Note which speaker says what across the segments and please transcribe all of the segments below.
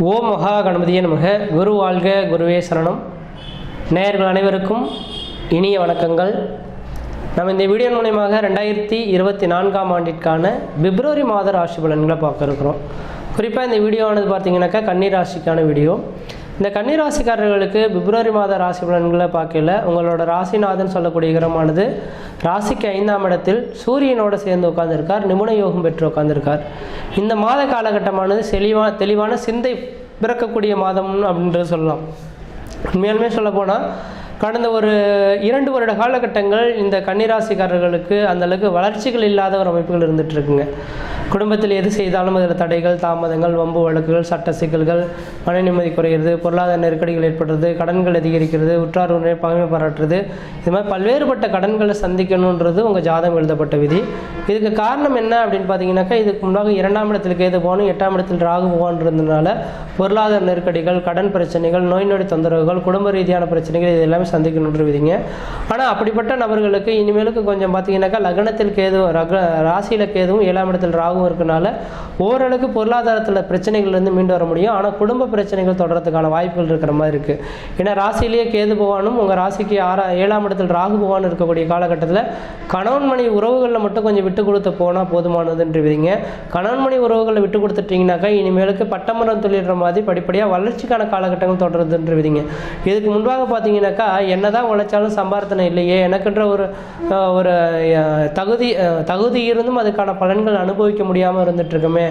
Speaker 1: ஓம் மகா கணபதியே நமக. குரு வாழ்க, குருவே சரணம். நேயர்கள் அனைவருக்கும் இனிய வணக்கங்கள். நம்ம இந்த வீடியோ மூலமாக 2024ஆம் ஆண்டிற்கான பிப்ரவரி மாத ராசி பலன்களை பார்க்க இருக்கிறோம். குறிப்பாக இந்த வீடியோவானது பார்த்தீங்கன்னாக்கா கன்னி ராசிக்கான வீடியோ. இந்த கன்னி ராசிக்காரர்களுக்கு பிப்ரவரி மாத ராசி பலன்களை பார்க்கல, உங்களோட ராசிநாதன் சொல்லக்கூடிய கிரகமானது ராசிக்கு 5ஆம் இடத்தில் சூரியனோடு சேர்ந்து உட்கார்ந்துருக்கார். நிபுண யோகம் பெற்று உட்கார்ந்துருக்கார். இந்த மாத காலகட்டமானது தெளிவான சிந்தை பிறக்கக்கூடிய மாதம் அப்படின்றது சொல்லலாம். உண்மையாலுமே சொல்லப்போனால் கடந்த ஒரு 2 வருட காலகட்டங்கள் இந்த கன்னிராசிக்காரர்களுக்கு அந்தளவுக்கு வளர்ச்சிகள் இல்லாத ஒரு அமைப்புகள் இருந்துகிட்ருக்குங்க. குடும்பத்தில் எது செய்தாலும் அதில் தடைகள், தாமதங்கள், வம்பு வழக்குகள், சட்ட சிக்கல்கள், மன நிம்மதி குறைகிறது, பொருளாதார நெருக்கடிகள் ஏற்படுறது, கடன்கள் அதிகரிக்கிறது, உற்றார் உறவினரை பகைமை பாராட்டுறது, இது மாதிரி பல்வேறுபட்ட கடன்களை சந்திக்கணுன்றது உங்கள் ஜாதகம் எழுதப்பட்ட விதி. இதுக்கு காரணம் என்ன அப்படின்னு பார்த்தீங்கன்னாக்கா, இதுக்கு முன்னாக 2ஆம் இடத்தில் கேது போகணும், 8ஆம் இடத்தில் ராகு போகான்றதுனால பொருளாதார நெருக்கடிகள், கடன் பிரச்சனைகள், நோய் நொடி தொந்தரவுகள், குடும்ப ரீதியான பிரச்சனைகள் இது எல்லாமே சந்திக்கணுன்ற விதிங்க. ஆனால் அப்படிப்பட்ட நபர்களுக்கு இனிமேலுக்கு கொஞ்சம் பார்த்தீங்கன்னாக்கா லக்னத்தில் கேது, ராசியில் கேதுவும் 7ஆம் இடத்தில் ராகும் இருக்கனால ஓரளவுக்கு பொருளாதாரத்தில் பிரச்சனைகள்லேருந்து மீண்டு வர முடியும். ஆனால் குடும்ப பிரச்சனைகள் தொடர்றதுக்கான வாய்ப்புகள் இருக்கிற மாதிரி இருக்குது. ஏன்னா ராசியிலேயே கேது பகவானும் உங்கள் ராசிக்கு 7ஆம் இடத்தில் ராகு பகவான் இருக்கக்கூடிய காலகட்டத்தில் கணவன் மனைவி உறவுகளில் மட்டும் கொஞ்சம் விட்டு கொடுத்து போனால் போதுமானதுன்ற விதிங்க. கணவன் மனைவி உறவுகளை விட்டு கொடுத்துட்டிங்கனாக்கா இனிமேலுக்கு பட்டமரம் தொழில்ற மாதிரி படிப்படியாக வளர்ச்சிக்கான காலகட்டங்கள் தொடருதுன்ற விதிங்க. இதுக்கு முன்பாக பார்த்தீங்கன்னாக்கா என்னதான் உழைச்சாலும் சம்பார்த்தனை இல்லையே, எனக்குன்ற ஒரு தகுதி இருந்தும் அதுக்கான பலன்கள் அனுபவிக்க முடியாமல் இருந்துகிட்ருக்குமே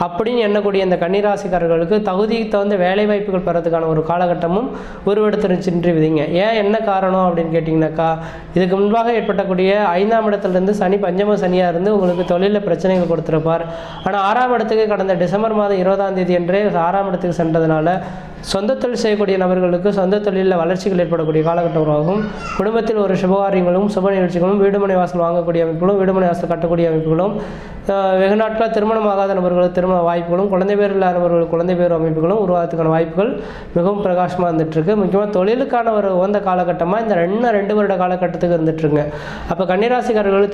Speaker 1: அப்படின்னு எண்ணக்கூடிய இந்த கன்னிராசிக்காரர்களுக்கு தகுதிக்கு தகுந்த வேலை வாய்ப்புகள் பெறதுக்கான ஒரு காலகட்டமும் உருவெடுத்துருச்சுன்று விதிங்க. ஏன் என்ன காரணம் அப்படின்னு கேட்டிங்கனாக்கா, இதுக்கு முன்பாக ஏற்பட்டக்கூடிய 5ஆம் இடத்துலேருந்து சனி பஞ்சம சனியாக இருந்து உங்களுக்கு தொழிலில் பிரச்சனைகள் கொடுத்துருப்பார். ஆனால் 6ஆம் இடத்துக்கு கடந்த டிசம்பர் மாதம் 20ஆம் தேதி என்றே 6ஆம் இடத்துக்கு சென்றதுனால சொந்த தொழில் செய்யக்கூடிய நபர்களுக்கு சொந்த தொழிலில் வளர்ச்சிகள் ஏற்படக்கூடிய காலகட்டம் உருவாகும். குடும்பத்தில் ஒரு சுபகாரியங்களும் சுப நிகழ்ச்சிகளும், வீடுமனை வாசல் வாங்கக்கூடிய அமைப்புகளும், வீடுமனை வாசல் கட்டக்கூடிய அமைப்புகளும், வெகு நாட்களாக திருமணமாகாத நபர்களுக்கு திருமண வாய்ப்புகளும், குழந்தை பேர் இல்லாதவர்களுக்கு குழந்தை பேர் அமைப்புகளும் உருவாகிறதுக்கான வாய்ப்புகள் மிகவும் பிரகாசமாக இருந்துகிட்ருக்கு. முக்கியமாக தொழிலுக்கான ஒரு உகந்த காலகட்டமாக இந்த 2 வருட காலகட்டத்துக்கு இருந்துகிட்ருங்க. அப்போ கன்னிராசிக்காரர்கள்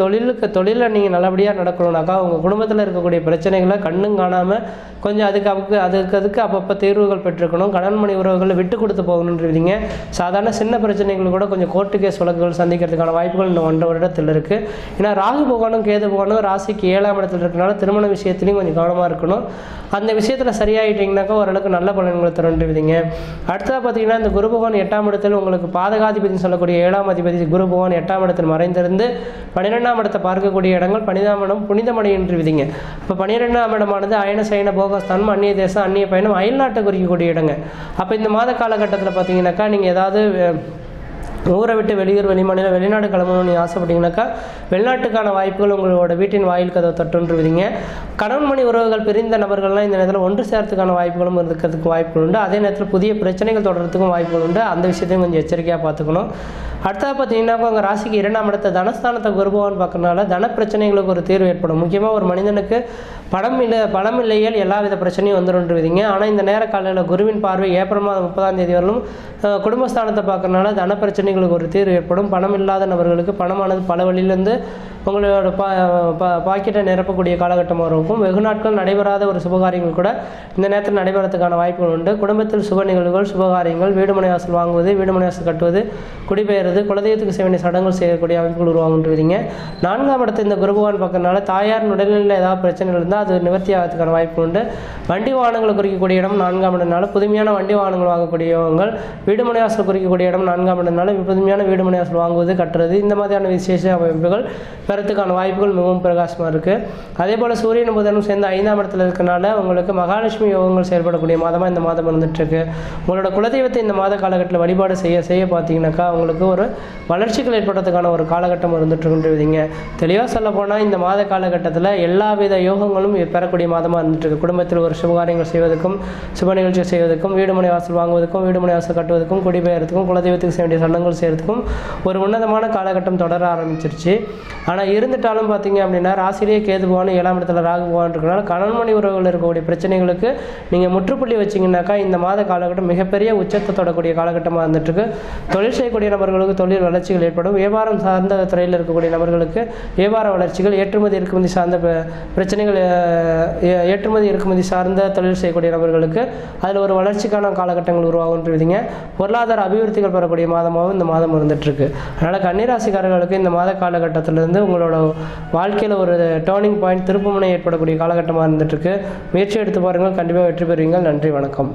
Speaker 1: தொழிலில் நீங்கள் நல்லபடியாக நடக்கணும்னாக்கா உங்கள் குடும்பத்தில் இருக்கக்கூடிய பிரச்சனைகளை கண்ணும் காணாமல் கொஞ்சம் அதுக்கு அப்பப்போ தீர்வுகள் பெற்றுக்கணும். கடன் மணி உறவுகளை விட்டு கொடுத்து போகணுன்றீங்க. சாதாரண சின்ன பிரச்சனைகள் கூட கொஞ்சம் கோர்ட்டு கேஸ் வழக்குகள் சந்திக்கிறதுக்கான வாய்ப்புகள் இந்த 1 வருடத்தில் இருக்குது. ஏன்னா ராகு பகவானும் கேது பகவானும் ராசிக்கு 7ஆம் இடத்துல இருக்கனால திருமண விஷயத்துலையும் கொஞ்சம் கவனமாக இருக்கணும். அந்த விஷயத்தில் சரியாயிட்டிங்கனாக்கா ஓரளவுக்கு நல்ல பலன்களை தருன்றீங்க. அடுத்ததாக பார்த்தீங்கன்னா இந்த குரு பகவான் 8ஆம் இடத்தில் உங்களுக்கு பாதகாதிபதினு சொல்லக்கூடிய 7ஆம் அதிபதி குரு பகவான் 8ஆம் இடத்தில் மறைந்திருந்து 12ஆம் இடத்தை பார்க்கக்கூடிய இடங்கள் 12ஆம் இடம் புனிதமடைகின்ற விதிங்க. இப்போ 12ஆம் இடமானது அயன சயன போகஸ்தானம், அந்நிய தேசம், அந்நிய பயணம், அயல்நாட்டை குறிக்கக்கூடிய இடங்க. அப்போ இந்த மாத காலகட்டத்தில் பார்த்தீங்கன்னாக்கா நீங்கள் ஏதாவது ஊரை விட்டு வெளியூர், வெளிமாநிலம், வெளிநாடு கிளம்பணும்னு நீங்கள் ஆசைப்பட்டீங்கன்னாக்கா வெளிநாட்டுக்கான வாய்ப்புகள் உங்களோட வீட்டின் வாயில் கதவை தட்டுன்றீங்க. கணவன் மணி உறவுகள் பிரிந்த நபர்கள்லாம் இந்த நேரத்தில் ஒன்று சேர்த்துக்கான வாய்ப்புகளும் இருக்கிறதுக்கு வாய்ப்புகள் உண்டு. அதே நேரத்தில் புதிய பிரச்சனைகள் தொடர்றதுக்கும் வாய்ப்புகள் உண்டு. அந்த விஷயத்தையும் கொஞ்சம் எச்சரிக்கையாக பார்த்துக்கணும். அடுத்தது பார்த்தீங்கன்னா உங்கள் ராசிக்கு 2ஆம் இடத்தை தனஸ்தானத்தை குருபவான் பார்க்கறதுனால தன பிரச்சனைகளுக்கு ஒரு தீர்வு ஏற்படும். முக்கியமாக ஒரு மனிதனுக்கு பணம் இல்லையல் எல்லா வித பிரச்சனையும் வந்துருன்றீங்க. ஆனால் இந்த நேர காலையில் குருவின் பார்வை ஏப்ரல் மாதம் 30ஆம் தேதி வரலும் குடும்பஸ்தானத்தை பார்க்கறதுனால தன பிரச்சனைகளுக்கு ஒரு தீர்வு ஏற்படும். பணம் இல்லாத நபர்களுக்கு பணமானது பல வழியிலேருந்து உங்களோட பாக்கெட்டை நிரப்பக்கூடிய காலகட்டமாக இருக்கும். வெகு நாட்கள் நடைபெறாத ஒரு சுபகாரியங்கள் கூட இந்த நேரத்தில் நடைபெறத்துக்கான வாய்ப்புகள் உண்டு. குடும்பத்தில் சுப நிகழ்வுகள், சுபகாரியங்கள், வீடுமனை வாசல் வாங்குவது, வீடுமனை வாசல் கட்டுவது, குடிபெயர்வது, குலதெய்வத்துக்கு செய்ய வேண்டிய சடங்குகள் செய்யக்கூடிய அமைப்புகள் உருவாகுன்றீங்க. 4ஆம் இடத்தை இந்த குருபவான் பார்க்கறதுனால தாயார் உடல்நிலையில் ஏதாவது பிரச்சனைகள் இருந்தால் அது நிவர்த்தி ஆகிறதுக்கான வாய்ப்பு உண்டு. வண்டி வாகனங்களை குறிக்கக்கூடிய இடம் 4ஆம் இடம்னால புதுமையான வண்டி வாகனங்கள் வாங்கக்கூடியவங்க, வீடுமனை வாசல் குறிக்கக்கூடிய இடம் 4ஆம் இடம்னால புதுமையான வீடுமனை வாசல் வாங்குவது, கட்டுறது, இந்த மாதிரியான விசேஷ அமைப்புகள் பெறத்துக்கான வாய்ப்புகள் மிகவும் பிரகாசமாக இருக்குது. அதே போல் சூரியன் புதனும் சேர்ந்து 5ஆம் இடத்துல இருக்கனால உங்களுக்கு மகாலட்சுமி யோகங்கள் செயல்படக்கூடிய மாதமாக இந்த மாதம் இருந்துகிட்ருக்கு. உங்களோட குலதெய்வத்தை இந்த மாத காலகட்டத்தில் வழிபாடு செய்ய பார்த்தீங்கன்னாக்கா உங்களுக்கு ஒரு வளர்ச்சிகள் ஏற்படுறதுக்கான ஒரு காலகட்டம் இருந்துகிட்ருக்குன்றீங்க. தெளிவாக சொல்ல போனால் இந்த மாத காலகட்டத்தில் எல்லா வித யோகங்களும் பெறக்கூடிய மாதமாக இருந்துகிட்ருக்கு. குடும்பத்தில் ஒரு சுபகாரியங்கள் செய்வதற்கும், சுப நிகழ்ச்சி செய்வதற்கும், வீடுமனை வாசல் வாங்குவதற்கும், வீடுமனை வாசல் கட்டுவதற்கும், குடிபெயர்றதுக்கும், குலதெய்வத்துக்கு செய்ய வேண்டிய சடங்குகள் செய்கிறதுக்கும் ஒரு உன்னதமான காலகட்டம் தொடர ஆரம்பிச்சிருச்சு. ஆனால் ஆனால் இருந்துட்டாலும் பார்த்தீங்க அப்படின்னா ராசிலேயே கேது பகவான் 7ஆம் இடத்துல ராகு பகவான் இருக்கிறனால கணவன் மனைவி உறவுகள் இருக்கக்கூடிய பிரச்சனைகளுக்கு நீங்கள் முற்றுப்புள்ளி வச்சிங்கனாக்கா இந்த மாத காலகட்டம் மிகப்பெரிய உச்சத்தை தொடக்கூடிய காலகட்டமாக இருந்துட்டுருக்கு. தொழில் செய்யக்கூடிய நபர்களுக்கு தொழில் வளர்ச்சிகள் ஏற்படும். வியாபாரம் சார்ந்த துறையில் இருக்கக்கூடிய நபர்களுக்கு வியாபார வளர்ச்சிகள், ஏற்றுமதி இறக்குமதி சார்ந்த பிரச்சனைகள், ஏற்றுமதி இறக்குமதி சார்ந்த தொழில் செய்யக்கூடிய நபர்களுக்கு அதில் ஒரு வளர்ச்சிக்கான காலகட்டங்கள் உருவாகுன்றீங்க. பொருளாதார அபிவிருத்திகள் பெறக்கூடிய மாதமாகவும் இந்த மாதம் இருந்துகிட்ருக்கு. அதனால் கன்னிராசிக்காரர்களுக்கு இந்த மாத காலகட்டத்திலிருந்து உங்களோட வாழ்க்கையில் ஒரு டேர்னிங் பாயிண்ட், திருப்புமுனை ஏற்படக்கூடிய காலகட்டமாக இருந்துகிட்ருக்கு. முயற்சி எடுத்து பாருங்கள், கண்டிப்பாக வெற்றி பெறுவீங்கள். நன்றி, வணக்கம்.